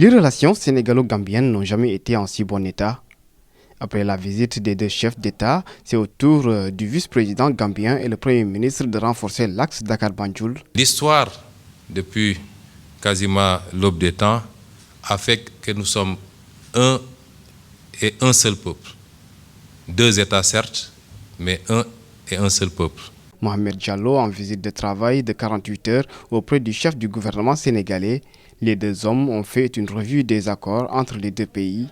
Les relations sénégalo-gambiennes n'ont jamais été en si bon état. Après la visite des deux chefs d'État, c'est au tour du vice-président gambien et le Premier ministre de renforcer l'axe Dakar-Banjul. L'histoire, depuis quasiment l'aube des temps, a fait que nous sommes un et un seul peuple. Deux États certes, mais un et un seul peuple. Mohamed Diallo, en visite de travail de 48 heures auprès du chef du gouvernement sénégalais, les deux hommes ont fait une revue des accords entre les deux pays.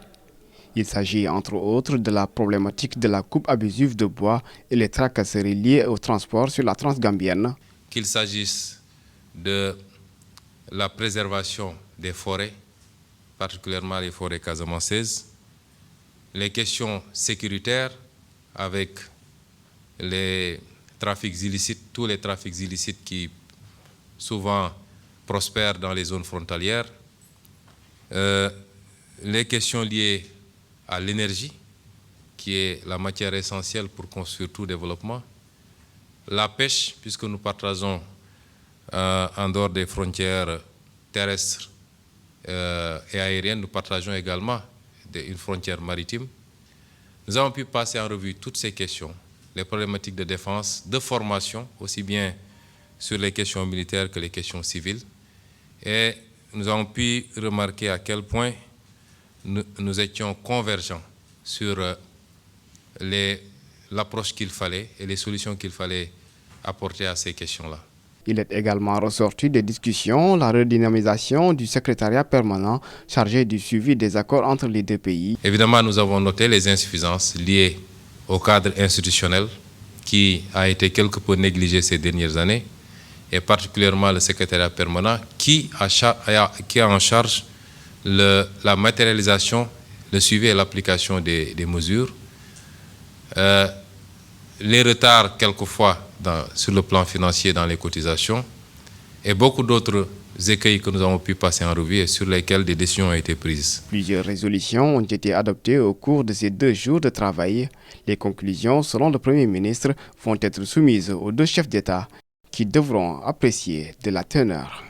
Il s'agit entre autres de la problématique de la coupe abusive de bois et les tracasseries liées au transport sur la transgambienne. Qu'il s'agisse de la préservation des forêts, particulièrement les forêts casamançaises, les questions sécuritaires avec les trafics illicites, tous les trafics illicites qui souvent prospèrent dans les zones frontalières, les questions liées à l'énergie, qui est la matière essentielle pour construire tout développement, la pêche, puisque nous partageons en dehors des frontières terrestres et aériennes, nous partageons également une frontière maritime. Nous avons pu passer en revue toutes ces questions, les problématiques de défense, de formation, aussi bien sur les questions militaires que les questions civiles. Et nous avons pu remarquer à quel point nous étions convergents sur l'approche qu'il fallait et les solutions qu'il fallait apporter à ces questions-là. Il est également ressorti des discussions la redynamisation du secrétariat permanent chargé du suivi des accords entre les deux pays. Évidemment, nous avons noté les insuffisances liées au cadre institutionnel qui a été quelque peu négligé ces dernières années, et particulièrement le secrétariat permanent qui a en charge la matérialisation, le suivi et l'application des mesures. Les retards quelquefois sur le plan financier dans les cotisations et beaucoup d'autres écueils que nous avons pu passer en revue et sur lesquels des décisions ont été prises. Plusieurs résolutions ont été adoptées au cours de ces 2 jours de travail. Les conclusions, selon le Premier ministre, vont être soumises aux deux chefs d'État qui devront apprécier de la teneur.